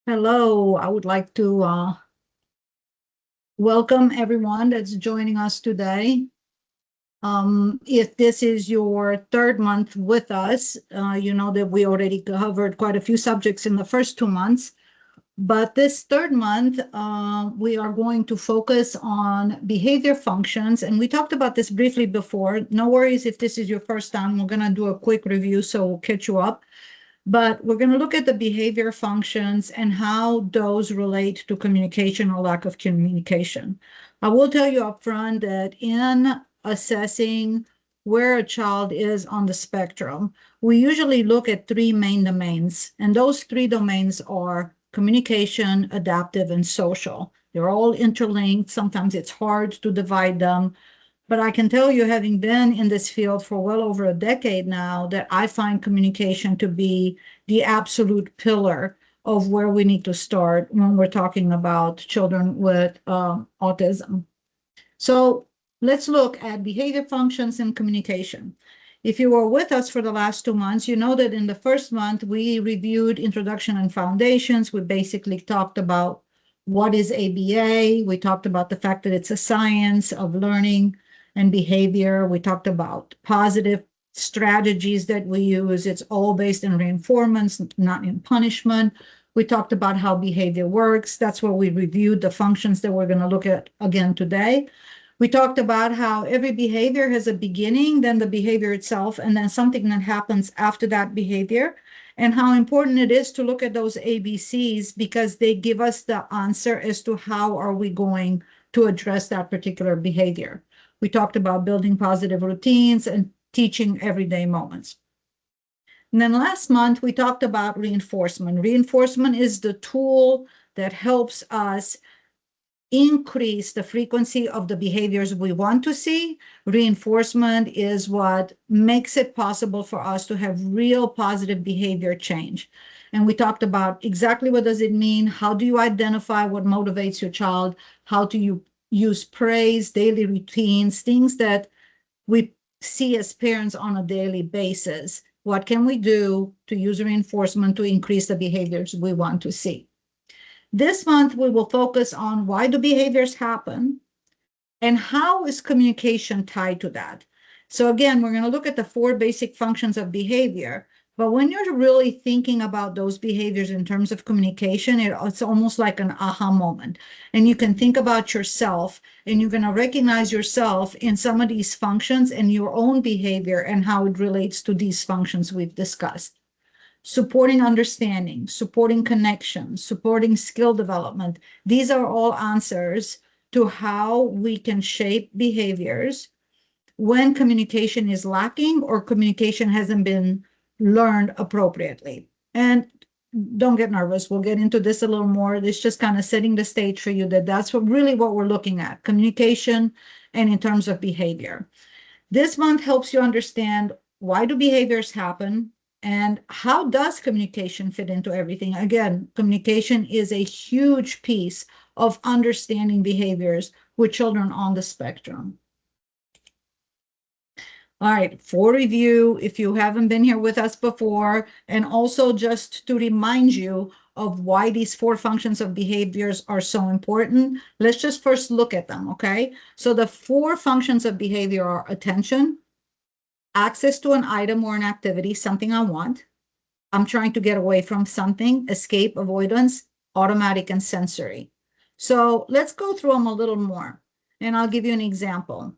Hello, I would like to welcome everyone that's joining us today. If this is your third month with us, you know that we already covered quite a few subjects in the first 2 months. But this third month, we are going to focus on behavior functions. And we talked about this briefly before. No worries if this is your first time. We're going to do a quick review, so we'll catch you up. But we're going to look at the behavior functions and how those relate to communication or lack of communication. I will tell you up front that in assessing where a child is on the spectrum, we usually look at three main domains, and those three domains are communication, adaptive, and social. They're all interlinked. Sometimes it's hard to divide them. But I can tell you, having been in this field for well over a decade now, that I find communication to be the absolute pillar of where we need to start when we're talking about children with autism. So let's look at behavior functions and communication. If you were with us for the last 2 months, you know that in the first month, we reviewed introduction and foundations. We basically talked about what is ABA. We talked about the fact that it's a science of learning and behavior. We talked about positive strategies that we use. It's all based in reinforcements, not in punishment. We talked about how behavior works. That's where we reviewed the functions that we're going to look at again today. We talked about how every behavior has a beginning, then the behavior itself, and then something that happens after that behavior, and how important it is to look at those ABCs because they give us the answer as to how are we going to address that particular behavior. We talked about building positive routines and teaching everyday moments. And then last month, we talked about reinforcement. Reinforcement is the tool that helps us increase the frequency of the behaviors we want to see. Reinforcement is what makes it possible for us to have real positive behavior change. And we talked about exactly what does it mean? How do you identify what motivates your child? How do you use praise, daily routines, things that we see as parents on a daily basis? What can we do to use reinforcement to increase the behaviors we want to see? This month, we will focus on why do behaviors happen and how is communication tied to that. So again, we're going to look at the four basic functions of behavior. But when you're really thinking about those behaviors in terms of communication, it's almost like an aha moment. And you can think about yourself and you're going to recognize yourself in some of these functions and your own behavior and how it relates to these functions we've discussed. Supporting understanding, supporting connection, supporting skill development. These are all answers to how we can shape behaviors when communication is lacking or communication hasn't been learned appropriately. And don't get nervous. We'll get into this a little more. It's just kind of setting the stage for you that that's really what we're looking at, communication and in terms of behavior. This month helps you understand why do behaviors happen, and how does communication fit into everything? Again, communication is a huge piece of understanding behaviors with children on the spectrum. All right, for review, if you haven't been here with us before, and also just to remind you of why these four functions of behaviors are so important, let's just first look at them, okay? So the four functions of behavior are attention, access to an item or an activity, something I want. I'm trying to get away from something, escape, avoidance, automatic, and sensory. So let's go through them a little more. And I'll give you an example.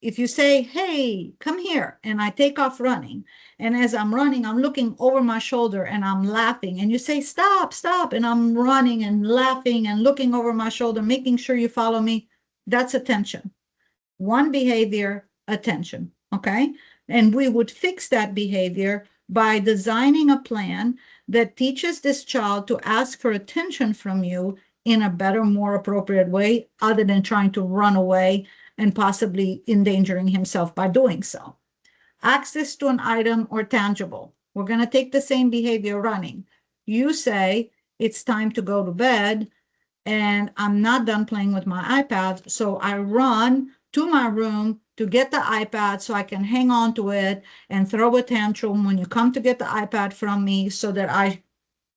If you say, hey, come here, and I take off running, and as I'm running, I'm looking over my shoulder and I'm laughing, and you say, stop, stop, and I'm running and laughing and looking over my shoulder, making sure you follow me, that's attention. One behavior, attention, okay? And we would fix that behavior by designing a plan that teaches this child to ask for attention from you in a better, more appropriate way, other than trying to run away and possibly endangering himself by doing so. Access to an item or tangible. We're going to take the same behavior running. You say, it's time to go to bed, and I'm not done playing with my iPad, so I run to my room to get the iPad so I can hang on to it and throw a tantrum when you come to get the iPad from me so that I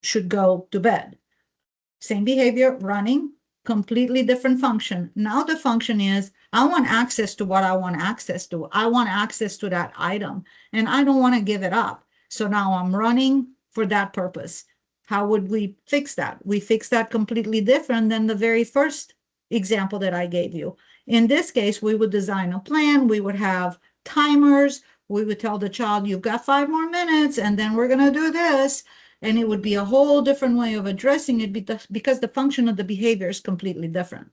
should go to bed. Same behavior, running, completely different function. Now the function is, I want access to what I want access to. I want access to that item, and I don't want to give it up. So now I'm running for that purpose. How would we fix that? We fix that completely different than the very first example that I gave you. In this case, we would design a plan. We would have timers. We would tell the child, you've got 5 more minutes, and then we're going to do this. And it would be a whole different way of addressing it because the function of the behavior is completely different.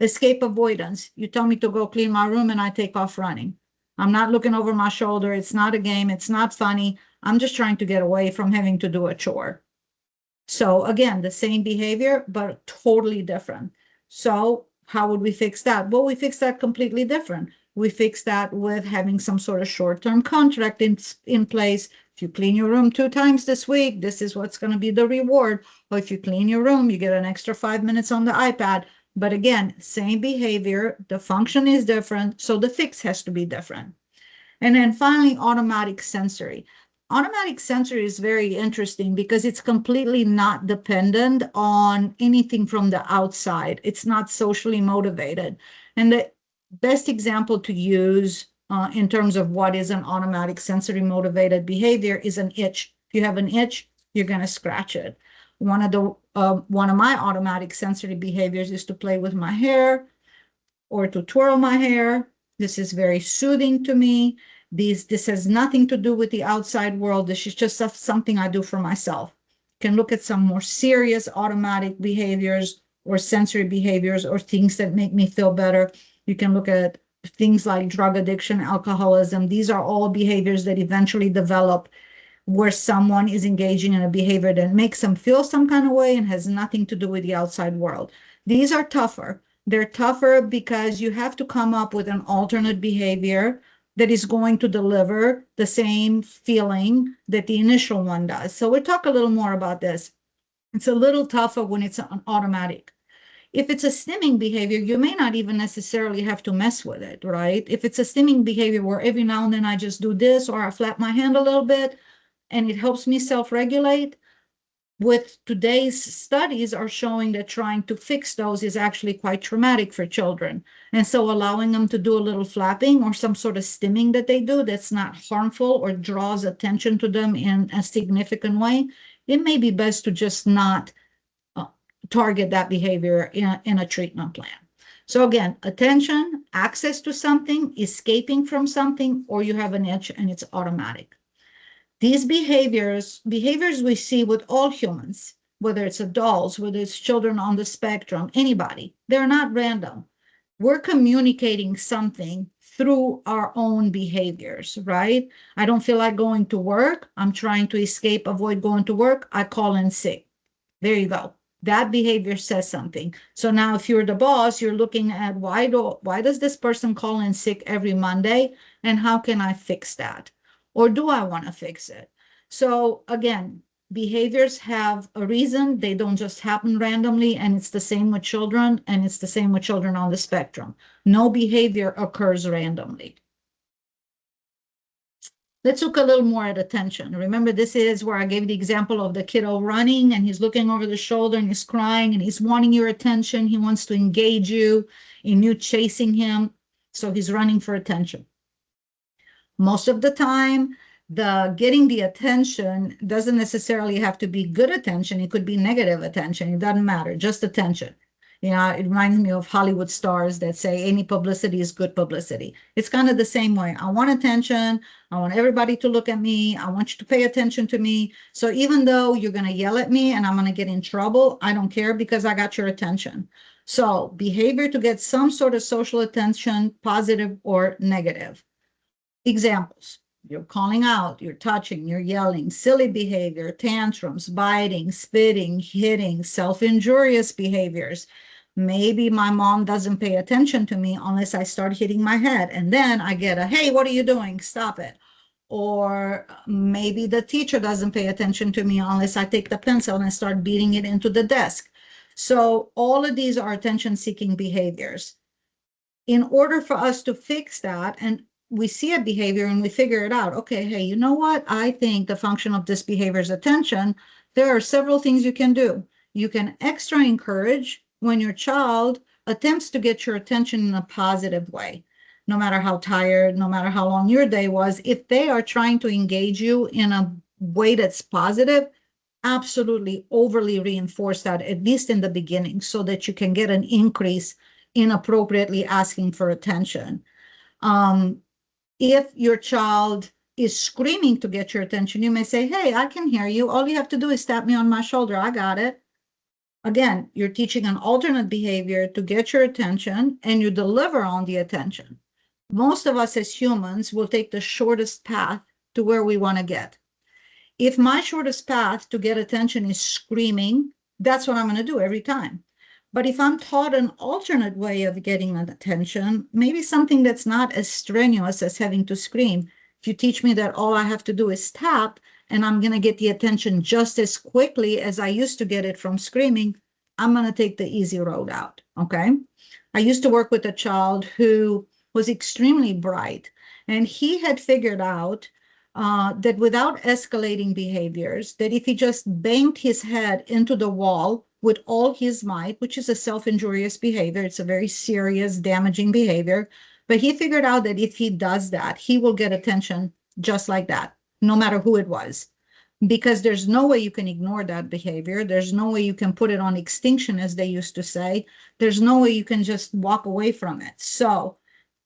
Escape avoidance. You tell me to go clean my room and I take off running. I'm not looking over my shoulder. It's not a game. It's not funny. I'm just trying to get away from having to do a chore. So again, the same behavior, but totally different. So how would we fix that? Well, we fix that completely different. We fix that with having some sort of short-term contract in place. If you clean your room 2 times this week, this is what's going to be the reward. Or if you clean your room, you get an extra 5 minutes on the iPad. But again, same behavior, the function is different, so the fix has to be different. And then finally, automatic sensory. Automatic sensory is very interesting because it's completely not dependent on anything from the outside. It's not socially motivated. And the best example to use in terms of what is an automatic sensory motivated behavior is an itch. If you have an itch, you're going to scratch it. One of my automatic sensory behaviors is to play with my hair or to twirl my hair. This is very soothing to me. This has nothing to do with the outside world. This is just something I do for myself. You can look at some more serious automatic behaviors or sensory behaviors or things that make me feel better. You can look at things like drug addiction, alcoholism. These are all behaviors that eventually develop where someone is engaging in a behavior that makes them feel some kind of way and has nothing to do with the outside world. These are tougher. They're tougher because you have to come up with an alternate behavior that is going to deliver the same feeling that the initial one does. So we'll talk a little more about this. It's a little tougher when it's an automatic. If it's a stimming behavior, you may not even necessarily have to mess with it, right? If it's a stimming behavior where every now and then I just do this or I flap my hand a little bit and it helps me self-regulate, with today's studies are showing that trying to fix those is actually quite traumatic for children. And so allowing them to do a little flapping or some sort of stimming that they do that's not harmful or draws attention to them in a significant way, it may be best to just not target that behavior in a treatment plan. So again, attention, access to something, escaping from something, or you have an itch and it's automatic. These behaviors we see with all humans, whether it's adults, whether it's children on the spectrum, anybody, they're not random. We're communicating something through our own behaviors, right? I don't feel like going to work. I'm trying to escape, avoid going to work. I call in sick. There you go. That behavior says something. So now if you're the boss, you're looking at why does this person call in sick every Monday? And how can I fix that? Or do I want to fix it? So again, behaviors have a reason. They don't just happen randomly. And it's the same with children. And it's the same with children on the spectrum. No behavior occurs randomly. Let's look a little more at attention. Remember, this is where I gave the example of the kiddo running and he's looking over the shoulder and he's crying and he's wanting your attention. He wants to engage you in you chasing him. So he's running for attention. Most of the time, getting the attention doesn't necessarily have to be good attention. It could be negative attention. It doesn't matter, just attention. You know, it reminds me of Hollywood stars that say any publicity is good publicity. It's kind of the same way. I want attention. I want everybody to look at me. I want you to pay attention to me. So even though you're going to yell at me and I'm going to get in trouble, I don't care because I got your attention. So behavior to get some sort of social attention, positive or negative. Examples. You're calling out, you're touching, you're yelling, silly behavior, tantrums, biting, spitting, hitting, self-injurious behaviors. Maybe my mom doesn't pay attention to me unless I start hitting my head. And then I get a, hey, what are you doing? Stop it. Or maybe the teacher doesn't pay attention to me unless I take the pencil and start beating it into the desk. So all of these are attention-seeking behaviors. In order for us to fix that, and we see a behavior and we figure it out. Okay, hey, you know what? I think the function of this behavior is attention. there are several things you can do. You can extra encourage when your child attempts to get your attention in a positive way. No matter how tired, no matter how long your day was, if they are trying to engage you in a way that's positive, absolutely overly reinforce that, at least in the beginning, so that you can get an increase in appropriately asking for attention. If your child is screaming to get your attention, you may say, hey, I can hear you. All you have to do is tap me on my shoulder. I got it. Again, you're teaching an alternate behavior to get your attention, and you deliver on the attention. Most of us as humans will take the shortest path to where we want to get. If my shortest path to get attention is screaming, that's what I'm going to do every time. But if I'm taught an alternate way of getting attention, maybe something that's not as strenuous as having to scream. If you teach me that all I have to do is tap and I'm going to get the attention just as quickly as I used to get it from screaming, I'm going to take the easy road out, okay? I used to work with a child who was extremely bright, and he had figured out that without escalating behaviors, that if he just banged his head into the wall with all his might, which is a self-injurious behavior, it's a very serious, damaging behavior, but he figured out that if he does that, he will get attention just like that, no matter who it was. Because there's no way you can ignore that behavior. There's no way you can put it on extinction, as they used to say. There's no way you can just walk away from it. So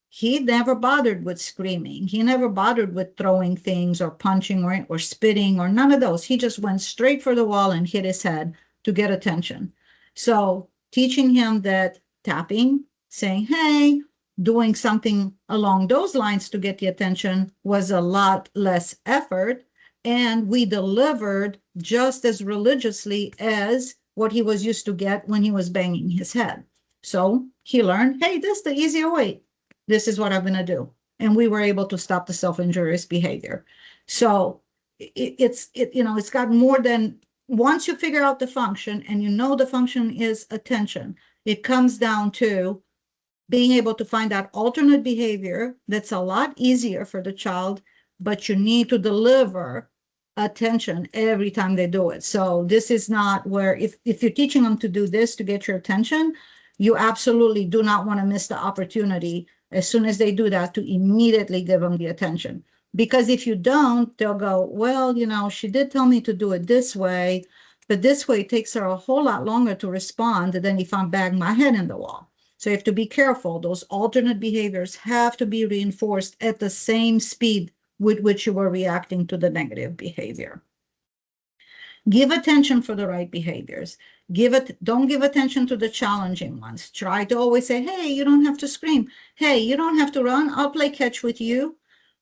he never bothered with screaming. He never bothered with throwing things or punching or spitting or none of those. He just went straight for the wall and hit his head to get attention. So teaching him that tapping, saying, hey, doing something along those lines to get the attention was a lot less effort. And we delivered just as religiously as what he was used to get when he was banging his head. So he learned, hey, this is the easier way. This is what I'm going to do. And we were able to stop the self-injurious behavior. So it's got more than, once you figure out the function and you know the function is attention, it comes down to being able to find that alternate behavior that's a lot easier for the child, but you need to deliver attention every time they do it. So this is not where, if you're teaching them to do this to get your attention, you absolutely do not want to miss the opportunity as soon as they do that to immediately give them the attention. Because if you don't, they'll go, well, she did tell me to do it this way, but this way it takes her a whole lot longer to respond than if I'm banging my head in the wall. So you have to be careful. Those alternate behaviors have to be reinforced at the same speed with which you were reacting to the negative behavior. Give attention for the right behaviors. Don't give attention to the challenging ones. Try to always say, hey, you don't have to scream. Hey, you don't have to run. I'll play catch with you.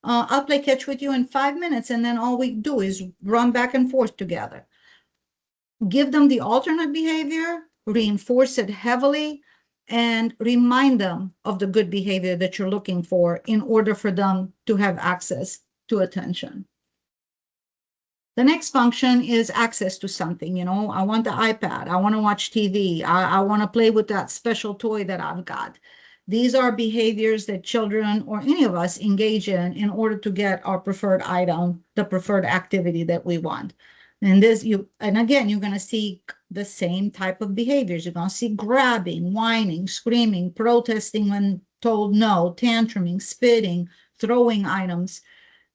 I'll play catch with you in 5 minutes, and then all we do is run back and forth together. Give them the alternate behavior, reinforce it heavily, and remind them of the good behavior that you're looking for in order for them to have access to attention. The next function is access to something. I want the iPad. I want to watch TV. I want to play with that special toy that I've got. These are behaviors that children or any of us engage in order to get our preferred item, the preferred activity that we want. And again, you're going to see the same type of behaviors. You're going to see grabbing, whining, screaming, protesting when told no, tantruming, spitting, throwing items.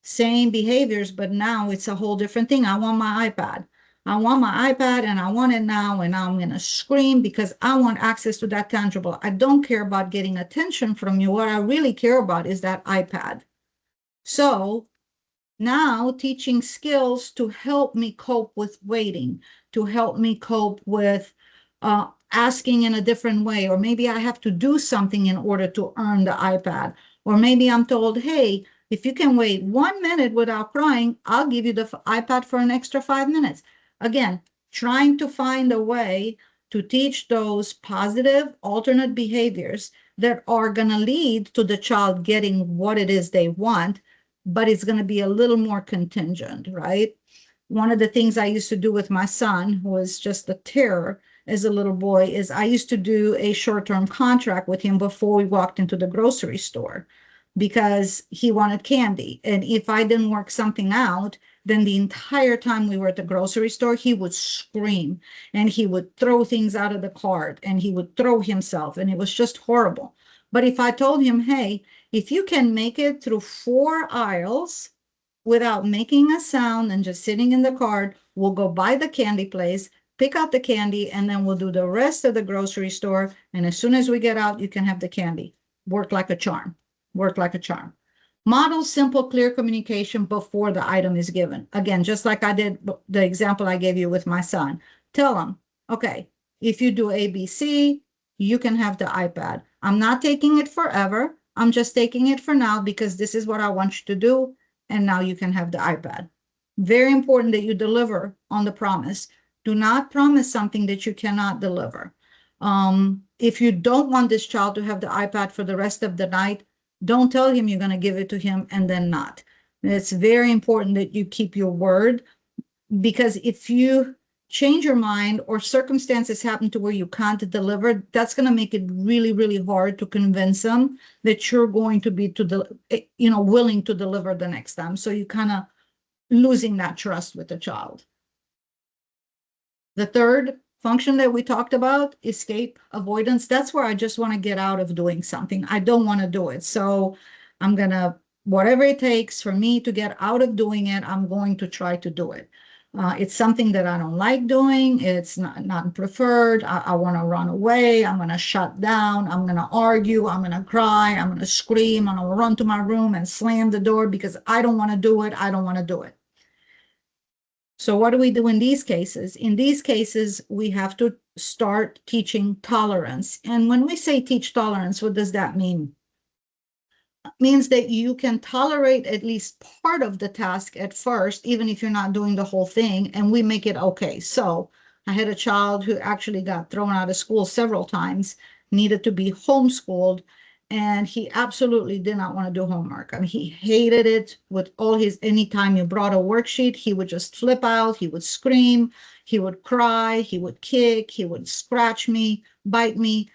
Same behaviors, but now it's a whole different thing. I want my iPad. I want my iPad and I want it now, and I'm going to scream because I want access to that tangible. I don't care about getting attention from you. What I really care about is that iPad. So now teaching skills to help me cope with waiting, to help me cope with asking in a different way, or maybe I have to do something in order to earn the iPad, or maybe I'm told, hey, if you can wait 1 minute without crying, I'll give you the iPad for an extra 5 minutes. Again, trying to find a way to teach those positive alternate behaviors that are going to lead to the child getting what it is they want, but it's going to be a little more contingent, right? One of the things I used to do with my son, who was just a terror as a little boy, is I used to do a short-term contract with him before we walked into the grocery store. because he wanted candy. And if I didn't work something out, then the entire time we were at the grocery store, he would scream and he would throw things out of the cart and he would throw himself. And it was just horrible. But if I told him, hey, if you can make it through 4 aisles without making a sound and just sitting in the cart, we'll go by the candy place, pick out the candy, and then we'll do the rest of the grocery store. And as soon as we get out, you can have the candy. Work like a charm. Work like a charm. Model simple, clear communication before the item is given. Again, just like I did the example I gave you with my son. Tell him, okay, if you do ABC, you can have the iPad. I'm not taking it forever. I'm just taking it for now because this is what I want you to do. And now you can have the iPad. Very important that you deliver on the promise. Do not promise something that you cannot deliver. If you don't want this child to have the iPad for the rest of the night, don't tell him you're going to give it to him and then not. It's very important that you keep your word, because if you change your mind or circumstances happen to where you can't deliver, that's going to make it really, really hard to convince them that you're going to be willing to deliver the next time. So you kind of losing that trust with the child. The third function that we talked about, escape avoidance, that's where I just want to get out of doing something. I don't want to do it. So I'm going to, whatever it takes for me to get out of doing it, I'm going to try to do it. It's something that I don't like doing. It's not preferred. I want to run away. I'm going to shut down. I'm going to argue. I'm going to cry. I'm going to scream. I'm going to run to my room and slam the door because I don't want to do it. I don't want to do it. So what do we do in these cases? In these cases, we have to start teaching tolerance. And when we say teach tolerance, what does that mean? It means that you can tolerate at least part of the task at first, even if you're not doing the whole thing, and we make it okay. So I had a child who actually got thrown out of school several times, needed to be homeschooled, and he absolutely did not want to do homework. I mean, he hated it with all his, anytime you brought a worksheet, he would just flip out, he would scream, he would cry, he would kick, he would scratch me, bite me.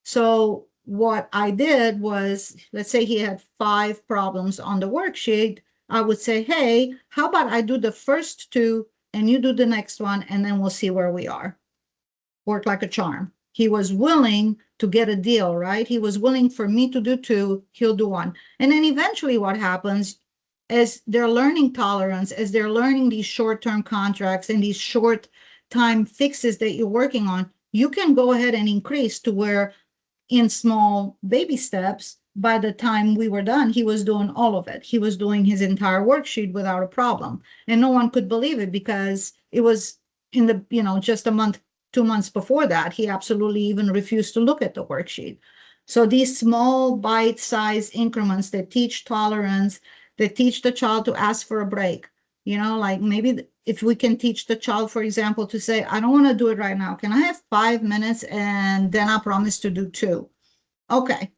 So what I did was, let's say he had 5 problems on the worksheet, I would say, hey, how about I do the first 2 and you do the next one, and then we'll see where we are. Work like a charm. He was willing to get a deal, right? He was willing for me to do 2, he'll do 1. And then eventually what happens, as they're learning tolerance, as they're learning these short-term contracts and these short time fixes that you're working on, you can go ahead and increase to where in small baby steps, by the time we were done, he was doing all of it. He was doing his entire worksheet without a problem. And no one could believe it because it was in the, just a month, 2 months before that, he absolutely even refused to look at the worksheet. So these small bite-sized increments that teach tolerance, that teach the child to ask for a break, like maybe if we can teach the child, for example, to say, I don't want to do it right now. Can I have 5 minutes and then I promise to do 2? Okay,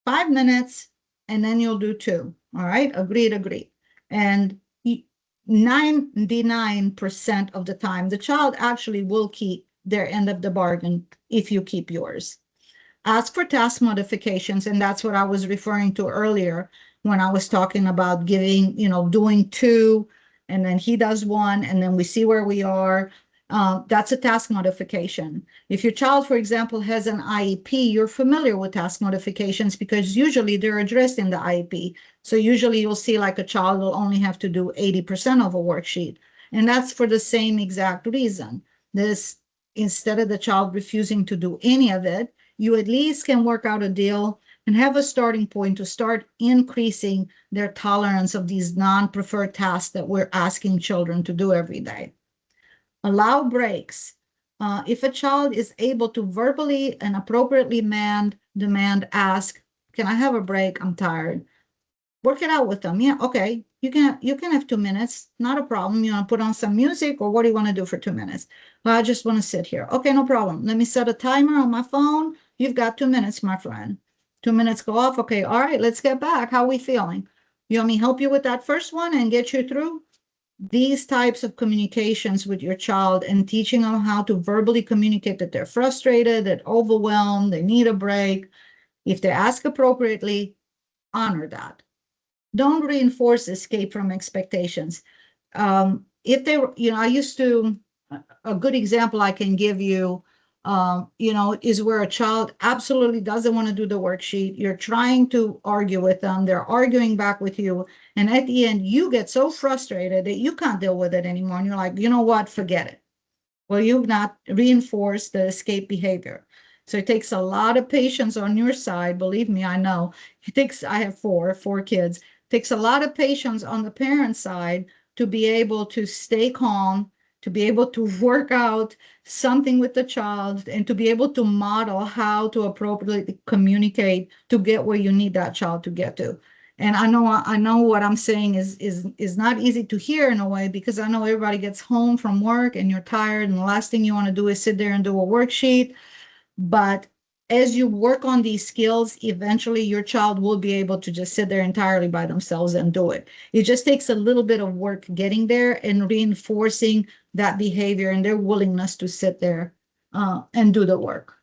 5 minutes and then you'll do 2. All right, agreed. And 99% of the time, the child actually will keep their end of the bargain if you keep yours. Ask for task modifications, and that's what I was referring to earlier when I was talking about giving, doing 2, and then he does 1, and then we see where we are. That's a task modification. If your child, for example, has an IEP, you're familiar with task modifications because usually they're addressed in the IEP. So usually you'll see like a child will only have to do 80% of a worksheet. And that's for the same exact reason. Instead of the child refusing to do any of it, you at least can work out a deal and have a starting point to start increasing their tolerance of these non-preferred tasks that we're asking children to do every day. Allow breaks. If a child is able to verbally and appropriately demand, ask, can I have a break? I'm tired. Work it out with them. Yeah, okay. You can have 2 minutes, not a problem. You want to put on some music, or what do you want to do for 2 minutes? Well, I just want to sit here. Okay, no problem. Let me set a timer on my phone. You've got 2 minutes, my friend. 2 minutes go off. Okay, all right, let's get back. How are we feeling? You want me to help you with that first one and get you through? These types of communications with your child and teaching them how to verbally communicate that they're frustrated, that overwhelmed, they need a break. If they ask appropriately, honor that. Don't reinforce escape from expectations. If they were, I used to, a good example I can give you, is where a child absolutely doesn't want to do the worksheet. You're trying to argue with them. They're arguing back with you. And at the end, you get so frustrated that you can't deal with it anymore. And you're like, you know what? Forget it. Well, you've not reinforced the escape behavior. So it takes a lot of patience on your side. Believe me, I know. I have four kids. It takes a lot of patience on the parent side to be able to stay calm, to be able to work out something with the child, and to be able to model how to appropriately communicate to get where you need that child to get to. And I know what I'm saying is not easy to hear in a way, because I know everybody gets home from work and you're tired, and the last thing you want to do is sit there and do a worksheet. But as you work on these skills, eventually your child will be able to just sit there entirely by themselves and do it. It just takes a little bit of work getting there and reinforcing that behavior and their willingness to sit there and do the work.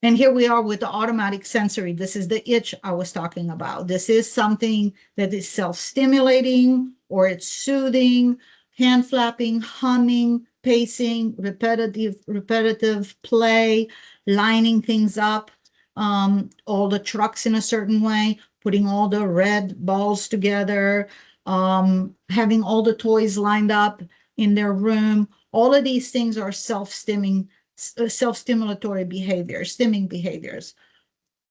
And here we are with the automatic sensory. This is the itch I was talking about. This is something that is self-stimulating, or it's soothing, hand flapping, humming, pacing, repetitive play, lining things up, all the trucks in a certain way, putting all the red balls together, having all the toys lined up in their room. All of these things are self-stimulatory behaviors, stimming behaviors.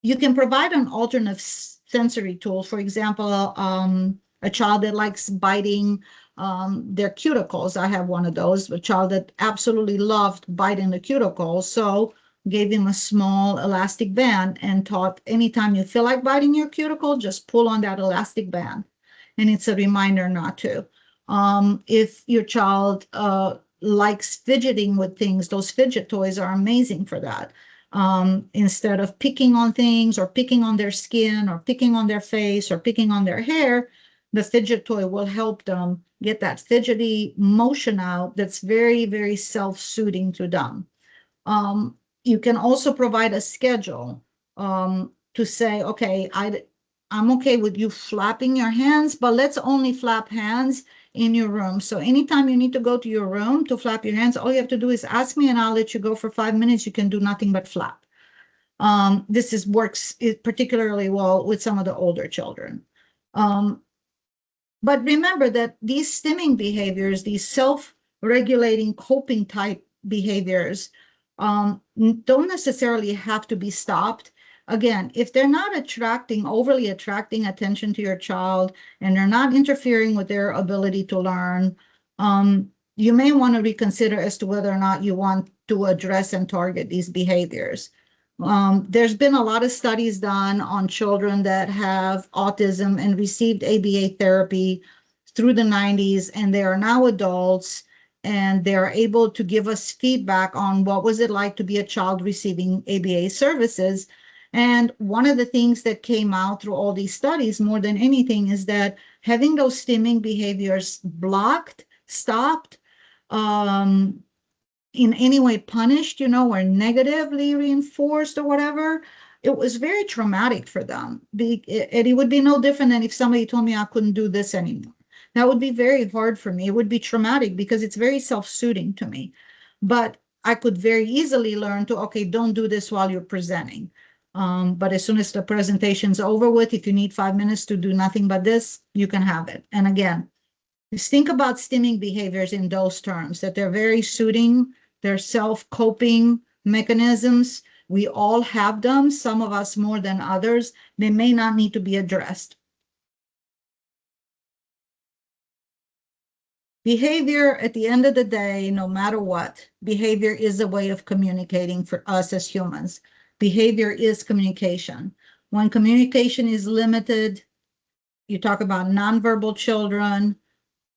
You can provide an alternate sensory tool. For example, a child that likes biting their cuticles. I have one of those, a child that absolutely loved biting the cuticles. So gave him a small elastic band and taught, anytime you feel like biting your cuticle, just pull on that elastic band. And it's a reminder not to. If your child likes fidgeting with things, those fidget toys are amazing for that. Instead of picking on things or picking on their skin or picking on their face or picking on their hair, the fidget toy will help them get that fidgety motion out that's very, very self-soothing to them. You can also provide a schedule to say, okay, I'm okay with you flapping your hands, but let's only flap hands in your room. So anytime you need to go to your room to flap your hands, all you have to do is ask me and I'll let you go for 5 minutes. You can do nothing but flap. This works particularly well with some of the older children. But remember that these stimming behaviors, these self-regulating coping type behaviors, don't necessarily have to be stopped. Again, if they're not overly attracting attention to your child, and they're not interfering with their ability to learn, you may want to reconsider as to whether or not you want to address and target these behaviors. There's been a lot of studies done on children that have autism and received ABA therapy through the 90s, and they are now adults, and they're able to give us feedback on what was it like to be a child receiving ABA services. And one of the things that came out through all these studies more than anything is that having those stimming behaviors blocked, stopped, in any way punished, or negatively reinforced or whatever, it was very traumatic for them. It would be no different than if somebody told me I couldn't do this anymore. That would be very hard for me. It would be traumatic because it's very self-soothing to me. But I could very easily learn to, okay, don't do this while you're presenting. But as soon as the presentation's over with, if you need 5 minutes to do nothing but this, you can have it. And again, just think about stimming behaviors in those terms, that they're very soothing, they're self-coping mechanisms. We all have them, some of us more than others. They may not need to be addressed. Behavior, at the end of the day, no matter what, behavior is a way of communicating for us as humans. Behavior is communication. When communication is limited, you talk about nonverbal children,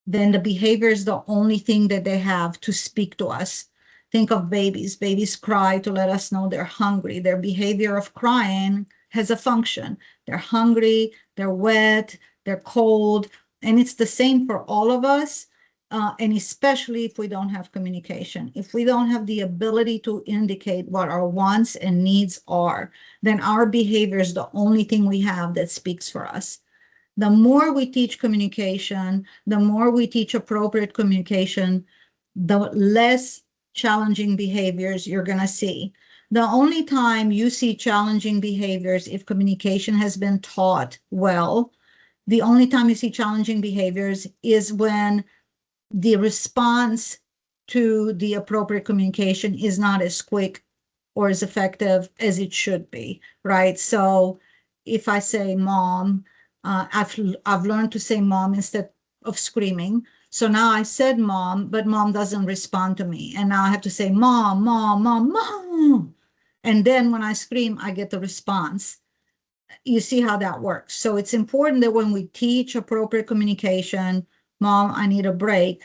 then the behavior is the only thing that they have to speak to us. Think of babies. Babies cry to let us know they're hungry. Their behavior of crying has a function. They're hungry, they're wet, they're cold, and it's the same for all of us. and especially if we don't have communication. If we don't have the ability to indicate what our wants and needs are, then our behavior is the only thing we have that speaks for us. The more we teach communication, the more we teach appropriate communication, the less challenging behaviors you're going to see. The only time you see challenging behaviors if communication has been taught well, the only time you see challenging behaviors is when the response to the appropriate communication is not as quick or as effective as it should be, right? So if I say mom, I've learned to say mom instead of screaming. So now I said mom, but mom doesn't respond to me. And now I have to say mom, mom, mom, mom. And then when I scream, I get the response. You see how that works. So it's important that when we teach appropriate communication, mom, I need a break,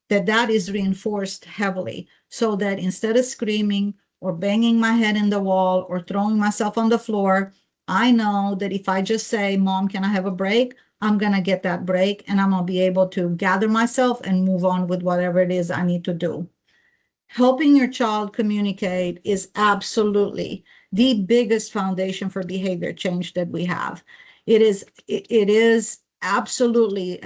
that is reinforced heavily so that instead of screaming or banging my head in the wall or throwing myself on the floor, I know that if I just say, mom, can I have a break? I'm going to get that break and I'm going to be able to gather myself and move on with whatever it is I need to do. Helping your child communicate is absolutely the biggest foundation for behavior change that we have. It is absolutely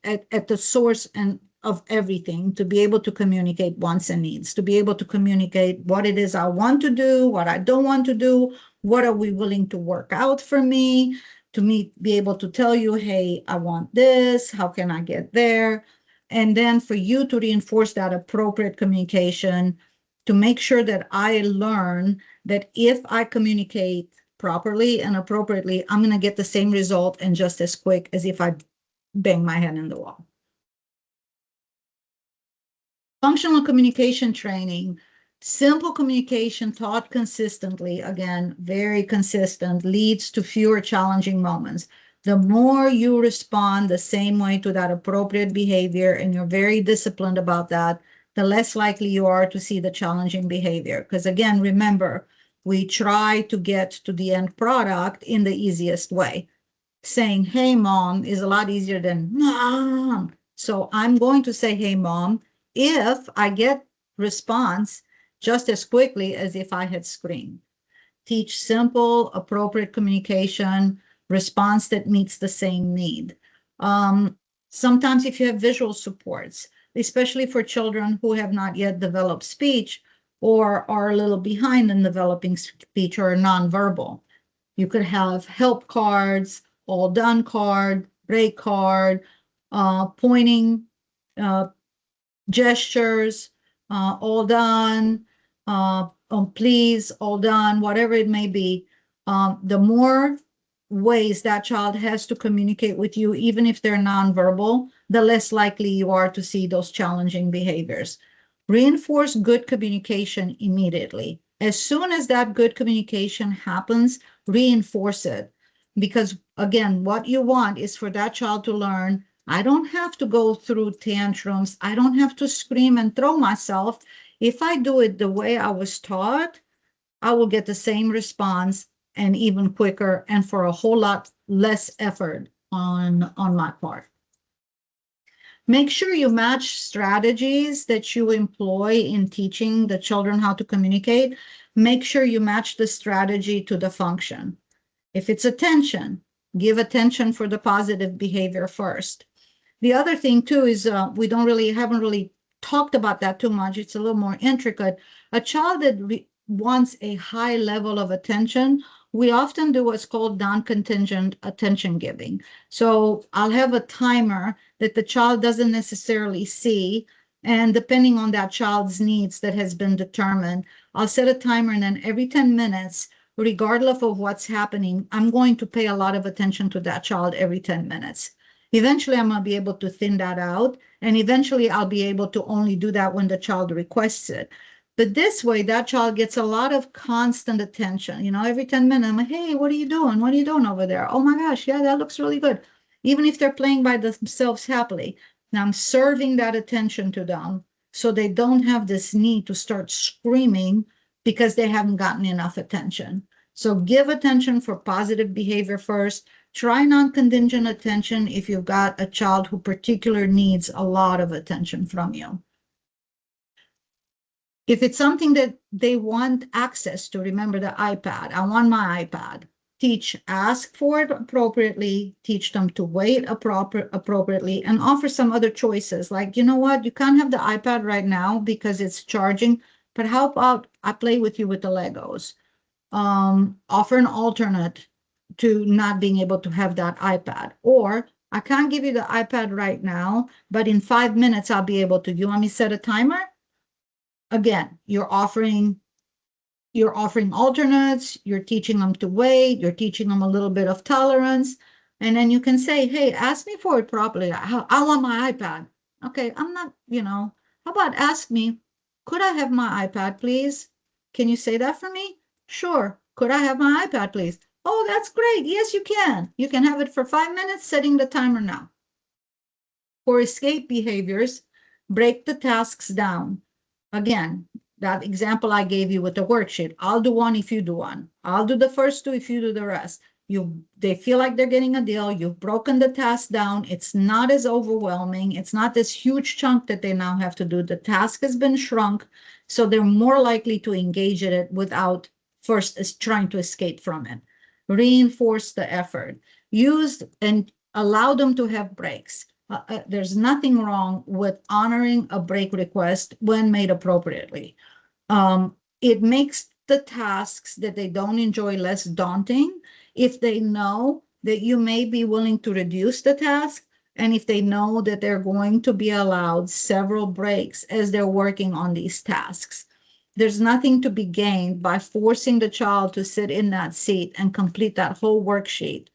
at the source and of everything, to be able to communicate wants and needs, to be able to communicate what it is I want to do, what I don't want to do, what are we willing to work out for me, be able to tell you, hey, I want this, how can I get there? And then for you to reinforce that appropriate communication, to make sure that I learn that if I communicate properly and appropriately, I'm going to get the same result and just as quick as if I bang my head in the wall. Functional communication training, simple communication taught consistently, again, very consistent, leads to fewer challenging moments. The more you respond the same way to that appropriate behavior and you're very disciplined about that, the less likely you are to see the challenging behavior. Because again, remember, we try to get to the end product in the easiest way. Saying, hey, mom, is a lot easier than mom. So I'm going to say, hey, mom, if I get response just as quickly as if I had screamed. Teach simple, appropriate communication, response that meets the same need. Sometimes if you have visual supports, especially for children who have not yet developed speech or are a little behind in developing speech or nonverbal, you could have help cards, all done card, break card, pointing gestures, all done, please, all done, whatever it may be. The more ways that child has to communicate with you, even if they're nonverbal, the less likely you are to see those challenging behaviors. Reinforce good communication immediately. As soon as that good communication happens, reinforce it. Because again, what you want is for that child to learn, I don't have to go through tantrums. I don't have to scream and throw myself. If I do it the way I was taught, I will get the same response and even quicker and for a whole lot less effort on my part. Make sure you match strategies that you employ in teaching the children how to communicate. Make sure you match the strategy to the function. If it's attention, give attention for the positive behavior first. The other thing too is we haven't really talked about that too much. It's a little more intricate. A child that wants a high level of attention, we often do what's called non-contingent attention giving. So I'll have a timer that the child doesn't necessarily see, and depending on that child's needs that has been determined, I'll set a timer, and then every 10 minutes, regardless of what's happening, I'm going to pay a lot of attention to that child every 10 minutes. Eventually, I'm going to be able to thin that out, and eventually I'll be able to only do that when the child requests it. But this way, that child gets a lot of constant attention. You know, every 10 minutes, I'm like, hey, what are you doing? What are you doing over there? Oh my gosh, yeah, that looks really good. Even if they're playing by themselves happily. Now I'm serving that attention to them so they don't have this need to start screaming because they haven't gotten enough attention. So give attention for positive behavior first. Try non-contingent attention if you've got a child who particularly needs a lot of attention from you. If it's something that they want access to, remember the iPad. I want my iPad. Ask for it appropriately, teach them to wait appropriately, and offer some other choices. Like, you know what, you can't have the iPad right now because it's charging, but how about I play with you with the Legos? Offer an alternate to not being able to have that iPad. Or I can't give you the iPad right now, but in 5 minutes I'll be able to. You want me to set a timer? Again, you're offering alternates, you're teaching them to wait, you're teaching them a little bit of tolerance, and then you can say, hey, ask me for it properly. I want my iPad. Okay, I'm not, how about ask me, could I have my iPad, please? Can you say that for me? Sure. Could I have my iPad, please? Oh, that's great. Yes, you can. You can have it for 5 minutes, setting the timer now. For escape behaviors, break the tasks down. Again, that example I gave you with the worksheet. I'll do one if you do one. I'll do the first two if you do the rest. They feel like they're getting a deal. You've broken the task down. It's not as overwhelming. It's not this huge chunk that they now have to do. The task has been shrunk, so they're more likely to engage in it without first trying to escape from it. Reinforce the effort. Use and allow them to have breaks. There's nothing wrong with honoring a break request when made appropriately. It makes the tasks that they don't enjoy less daunting if they know that you may be willing to reduce the task, and if they know that they're going to be allowed several breaks as they're working on these tasks. There's nothing to be gained by forcing the child to sit in that seat and complete that whole worksheet.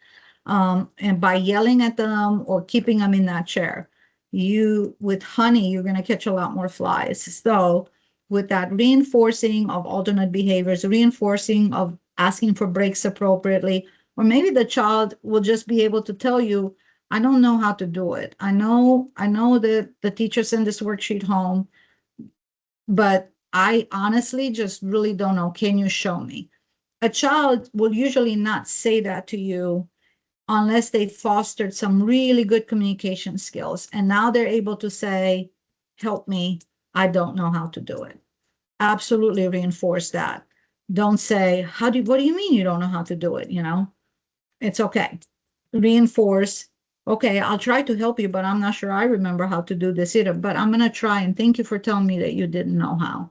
And by yelling at them or keeping them in that chair. With honey, you're going to catch a lot more flies. So with that reinforcing of alternate behaviors, reinforcing of asking for breaks appropriately, or maybe the child will just be able to tell you, I don't know how to do it. I know that the teacher sent this worksheet home, but I honestly just really don't know. Can you show me? A child will usually not say that to you unless they fostered some really good communication skills. And now they're able to say, help me, I don't know how to do it. Absolutely reinforce that. Don't say, what do you mean you don't know how to do it? It's okay. Reinforce, okay, I'll try to help you, but I'm not sure I remember how to do this either, but I'm going to try, and thank you for telling me that you didn't know how.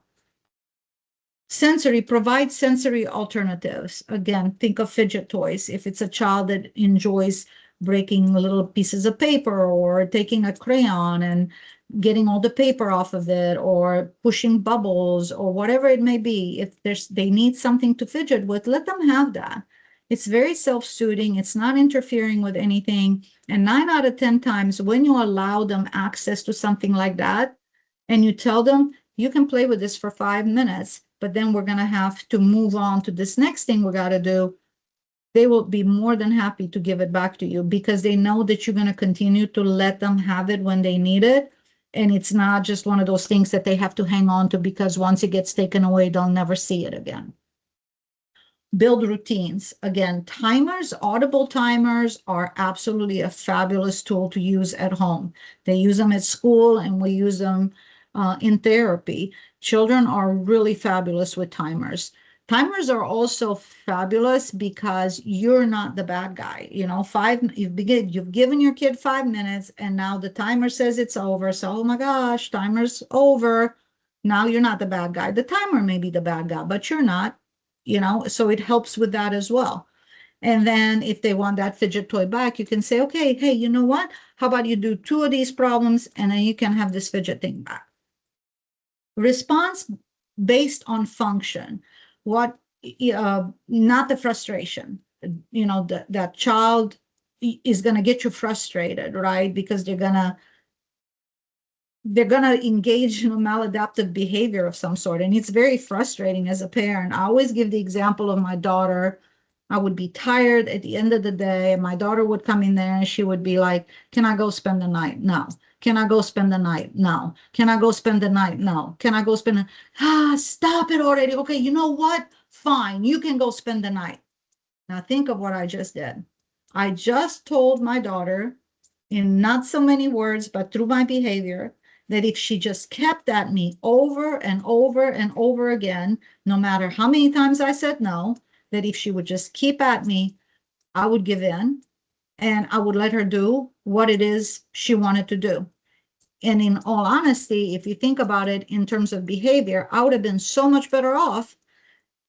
Provide sensory alternatives. Again, think of fidget toys. If it's a child that enjoys breaking little pieces of paper or taking a crayon and getting all the paper off of it, or pushing bubbles, or whatever it may be, if they need something to fidget with, let them have that. It's very self-soothing. It's not interfering with anything. And 9 out of 10 times when you allow them access to something like that, and you tell them, you can play with this for 5 minutes, but then we're going to have to move on to this next thing we got to do, they will be more than happy to give it back to you, because they know that you're going to continue to let them have it when they need it. And it's not just one of those things that they have to hang on to, because once it gets taken away, they'll never see it again. Build routines. Again, audible timers are absolutely a fabulous tool to use at home. They use them at school, and we use them in therapy. Children are really fabulous with timers. Timers are also fabulous because you're not the bad guy. You've given your kid 5 minutes, and now the timer says it's over. So, oh my gosh, timer's over. Now you're not the bad guy. The timer may be the bad guy, but you're not. So it helps with that as well. And then if they want that fidget toy back, you can say, okay, hey, you know what? How about you do 2 of these problems, and then you can have this fidget thing back. Response based on function. Not the frustration. That child is going to get you frustrated, right? Because they're going to engage in a maladaptive behavior of some sort. And it's very frustrating as a parent. I always give the example of my daughter. I would be tired at the end of the day. My daughter would come in there and she would be like, can I go spend the night? No. Can I go spend the night? No. Can I go spend the night? No. Can I go spend stop it already. Okay, you know what? Fine, you can go spend the night. Now think of what I just did. I just told my daughter in not so many words, but through my behavior, that if she just kept at me over and over and over again, no matter how many times I said no, that if she would just keep at me, I would give in and I would let her do what it is she wanted to do. And in all honesty, if you think about it in terms of behavior, I would have been so much better off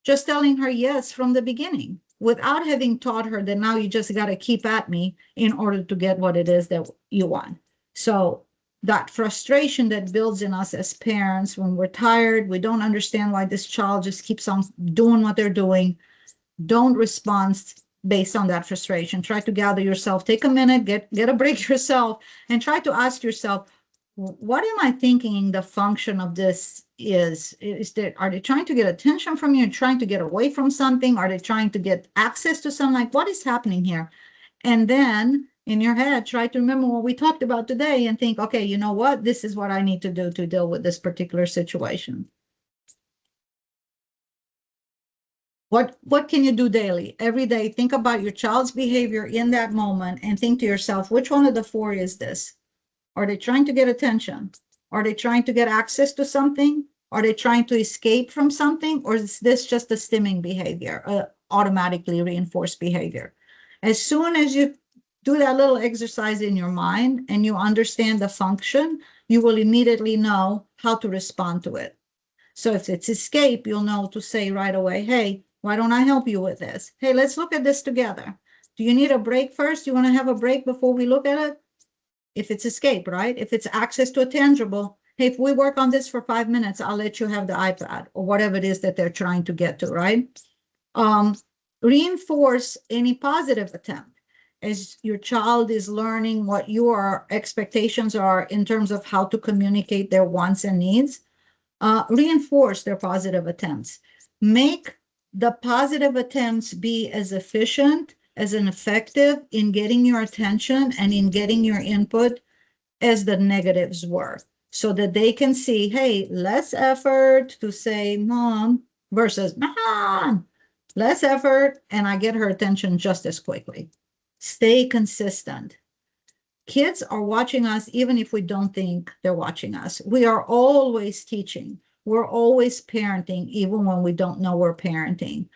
just telling her yes from the beginning without having taught her that now you just got to keep at me in order to get what it is that you want. So that frustration that builds in us as parents when we're tired, we don't understand why this child just keeps on doing what they're doing. Don't respond based on that frustration. Try to gather yourself, take a minute, get a break yourself, and try to ask yourself, what am I thinking the function of this is? Are they trying to get attention from you, trying to get away from something? Are they trying to get access to something? Like, what is happening here? And then in your head, try to remember what we talked about today and think, okay, you know what? This is what I need to do to deal with this particular situation. What can you do daily? Every day, think about your child's behavior in that moment and think to yourself, which one of the four is this? Are they trying to get attention? Are they trying to get access to something? Are they trying to escape from something? Or is this just a stimming behavior, automatically reinforced behavior? As soon as you do that little exercise in your mind and you understand the function, you will immediately know how to respond to it. So if it's escape, you'll know to say right away, hey, why don't I help you with this? Hey, let's look at this together. Do you need a break first? You want to have a break before we look at it? If it's escape, right? If it's access to a tangible, hey, if we work on this for 5 minutes, I'll let you have the iPad or whatever it is that they're trying to get to, right? Reinforce any positive attempt as your child is learning what your expectations are in terms of how to communicate their wants and needs. Reinforce their positive attempts. Make the positive attempts be as efficient as an effective in getting your attention and in getting your input as the negatives were, so that they can see, hey, less effort to say mom versus mom, less effort, and I get her attention just as quickly. Stay consistent. Kids are watching us even if we don't think they're watching us. We are always teaching. We're always parenting, even when we don't know we're parenting.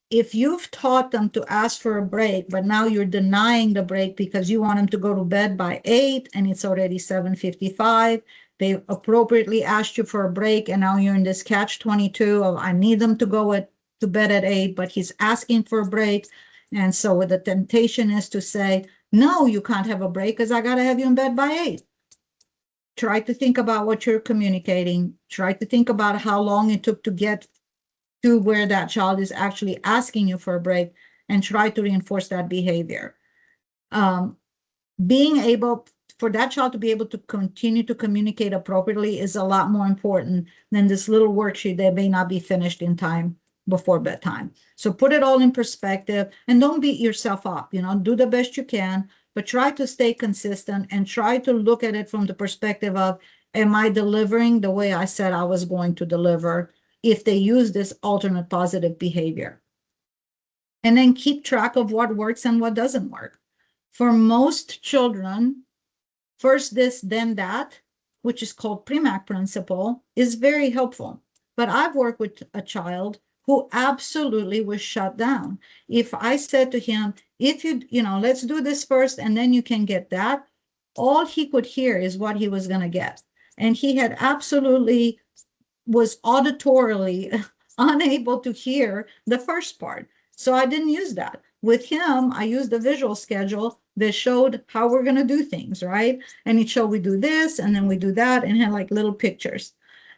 If you've taught them to ask for a break, but now you're denying the break because you want them to go to bed by 8 and it's already 7:55, they appropriately asked you for a break and now you're in this catch-22 of I need them to go to bed at 8, but he's asking for a break. And so the temptation is to say, no, you can't have a break because I got to have you in bed by 8. Try to think about what you're communicating. Try to think about how long it took to get to where that child is actually asking you for a break and try to reinforce that behavior. Being able for that child to be able to continue to communicate appropriately is a lot more important than this little worksheet that may not be finished in time before bedtime. So put it all in perspective and don't beat yourself up, do the best you can, but try to stay consistent and try to look at it from the perspective of, am I delivering the way I said I was going to deliver if they use this alternate positive behavior? And then keep track of what works and what doesn't work. For most children, first this, then that, which is called Premack principle, is very helpful. But I've worked with a child who absolutely was shut down. If I said to him, if let's do this first and then you can get that, all he could hear is what he was going to get. And he had absolutely was auditorily unable to hear the first part. So I didn't use that. With him, I used the visual schedule that showed how we're going to do things, right? And it showed we do this and then we do that and had like little pictures.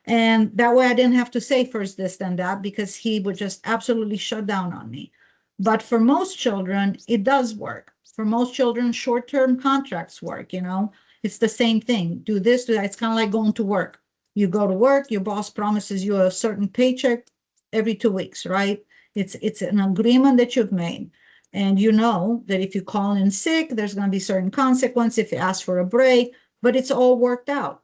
And that way I didn't have to say first this, then that, because he would just absolutely shut down on me. But for most children, it does work. For most children, short-term contracts work, It's the same thing. Do this, do that. It's kind of like going to work. You go to work, your boss promises you a certain paycheck every 2 weeks, right? It's an agreement that you've made. And you know that if you call in sick, there's going to be certain consequence if you ask for a break, but it's all worked out.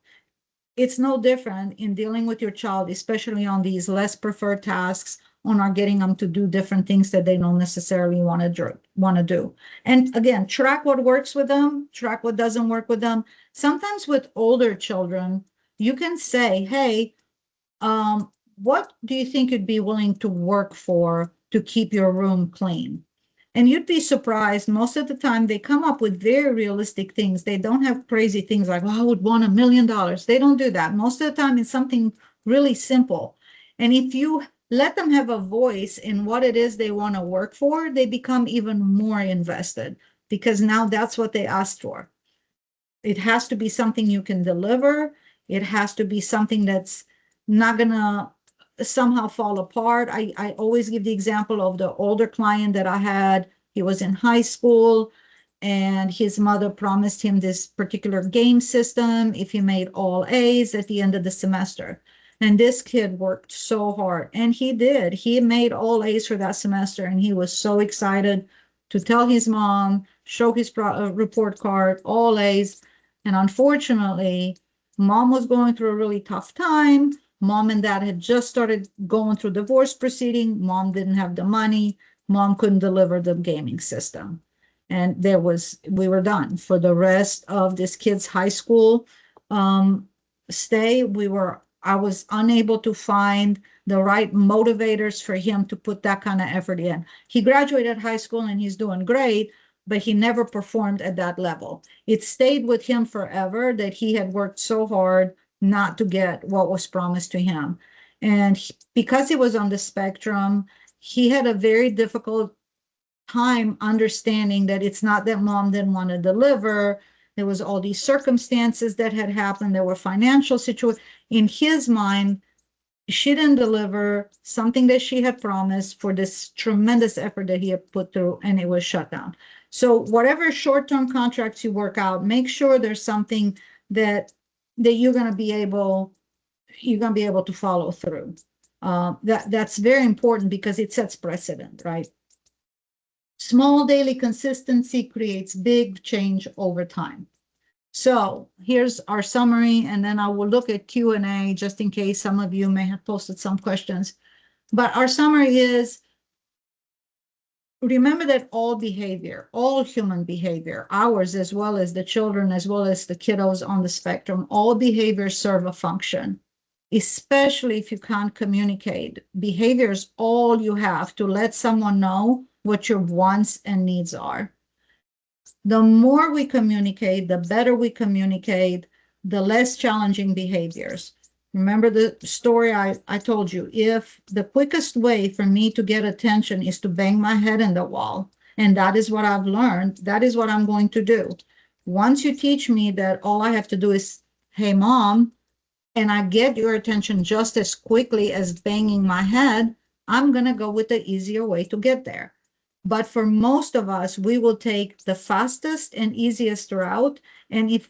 It's no different in dealing with your child, especially on these less preferred tasks, on are getting them to do different things that they don't necessarily want to do. And again, track what works with them, track what doesn't work with them. Sometimes with older children, you can say, hey, what do you think you'd be willing to work for to keep your room clean? And you'd be surprised, most of the time they come up with very realistic things. They don't have crazy things like, oh, I would want $1 million. They don't do that. Most of the time it's something really simple. And if you let them have a voice in what it is they want to work for, they become even more invested because now that's what they asked for. It has to be something you can deliver. It has to be something that's not gonna somehow fall apart. I always give the example of the older client that I had. He was in high school and his mother promised him this particular game system if he made all A's at the end of the semester. And this kid worked so hard, and he did. He made all A's for that semester, and he was so excited to tell his mom, show his report card, all A's. And unfortunately, mom was going through a really tough time. Mom and dad had just started going through divorce proceeding. Mom didn't have the money. Mom couldn't deliver the gaming system. And we were done. For the rest of this kid's high school stay, I was unable to find the right motivators for him to put that kind of effort in. He graduated high school and he's doing great, but he never performed at that level. It stayed with him forever that he had worked so hard not to get what was promised to him. And because he was on the spectrum, he had a very difficult time understanding that it's not that mom didn't want to deliver. There was all these circumstances that had happened. There were financial situations. In his mind, she didn't deliver something that she had promised for this tremendous effort that he had put through, and it was shut down. So whatever short-term contracts you work out, make sure there's something that you're going to be able to follow through. That's very important because it sets precedent, right? Small daily consistency creates big change over time. So here's our summary, and then I will look at Q&A just in case some of you may have posted some questions. But our summary is, remember that all behavior, all human behavior, ours as well as the children, as well as the kiddos on the spectrum, all behaviors serve a function, especially if you can't communicate. Behavior is all you have to let someone know what your wants and needs are. The more we communicate, the better we communicate, the less challenging behaviors. Remember the story I told you. If the quickest way for me to get attention is to bang my head in the wall, and that is what I've learned, that is what I'm going to do. Once you teach me that all I have to do is, hey, mom, and I get your attention just as quickly as banging my head, I'm going to go with the easier way to get there. But for most of us, we will take the fastest and easiest route. And if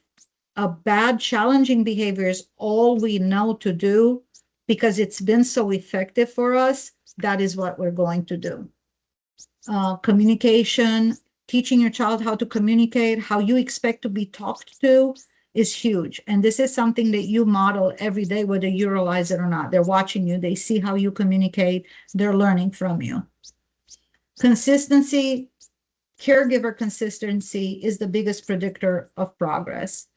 a bad, challenging behavior is all we know to do because it's been so effective for us, that is what we're going to do. Communication, teaching your child how to communicate, how you expect to be talked to is huge. And this is something that you model every day, whether you realize it or not. They're watching you. They see how you communicate. They're learning from you. Consistency, caregiver consistency is the biggest predictor of progress.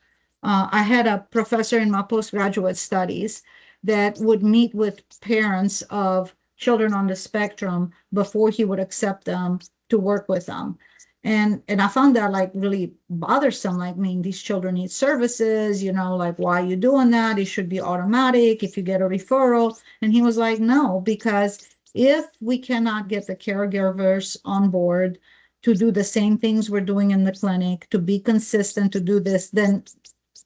I had a professor in my postgraduate studies that would meet with parents of children on the spectrum before he would accept them to work with them. And I found that like really bothersome. Like, I mean, these children need services, you know, like, why are you doing that? It should be automatic if you get a referral. And he was like, no, because if we cannot get the caregivers on board to do the same things we're doing in the clinic, to be consistent, to do this, then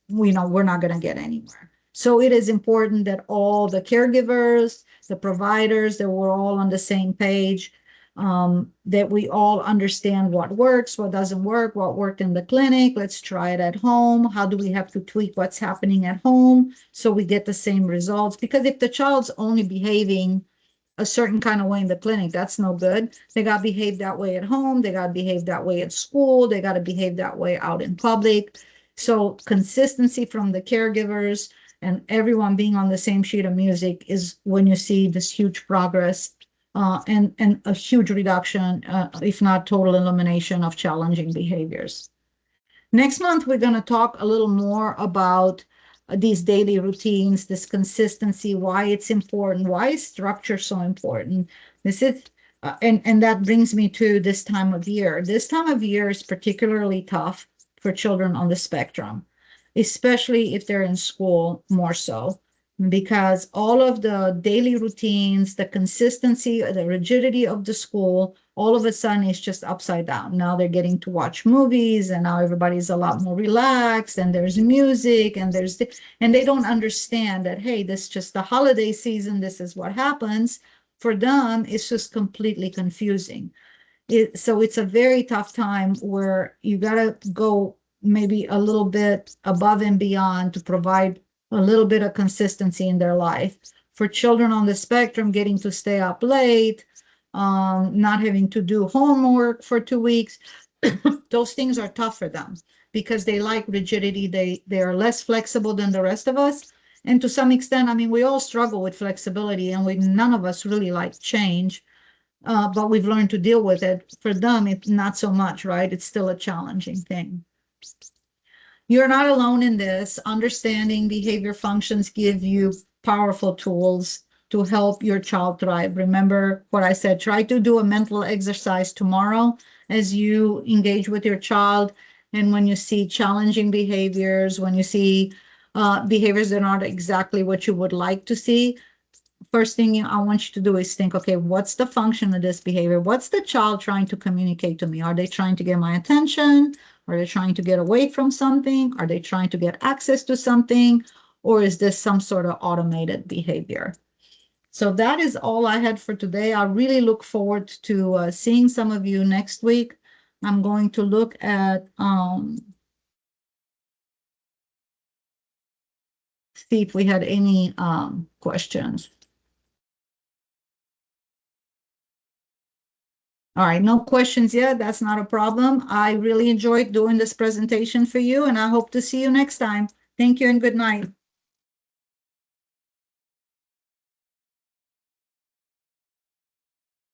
we're not going to get anywhere. So it is important that all the caregivers, the providers, that we're all on the same page, that we all understand what works, what doesn't work, what worked in the clinic. Let's try it at home. How do we have to tweak what's happening at home so we get the same results? Because if the child's only behaving a certain kind of way in the clinic, that's no good. They got to behave that way at home. They got to behave that way at school. They got to behave that way out in public. So consistency from the caregivers and everyone being on the same sheet of music is when you see this huge progress and a huge reduction, if not total elimination of challenging behaviors. Next month, we're going to talk a little more about these daily routines, this consistency, why it's important, why is structure so important. This is, and that brings me to this time of year. This time of year is particularly tough for children on the spectrum, especially if they're in school more so, because all of the daily routines, the consistency, the rigidity of the school, all of a sudden is just upside down. Now they're getting to watch movies, and now everybody's a lot more relaxed, and there's music, and and they don't understand that, hey, this is just the holiday season, this is what happens. For them, it's just completely confusing. So it's a very tough time where you gotta go maybe a little bit above and beyond to provide a little bit of consistency in their life. For children on the spectrum, getting to stay up late, not having to do homework for 2 weeks, those things are tough for them because they like rigidity. They are less flexible than the rest of us. And to some extent, I mean, we all struggle with flexibility, and none of us really like change, but we've learned to deal with it. For them, it's not so much, right? It's still a challenging thing. You're not alone in this. Understanding behavior functions give you powerful tools to help your child thrive. Remember what I said, try to do a mental exercise tomorrow as you engage with your child. And when you see challenging behaviors, when you see behaviors that aren't exactly what you would like to see, first thing I want you to do is think, okay, what's the function of this behavior? What's the child trying to communicate to me? Are they trying to get my attention? Are they trying to get away from something? Are they trying to get access to something? Or is this some sort of automated behavior? So that is all I had for today. I really look forward to seeing some of you next week. I'm going to look at, see if we had any questions. All right, no questions yet. That's not a problem. I really enjoyed doing this presentation for you, and I hope to see you next time. Thank you and good night.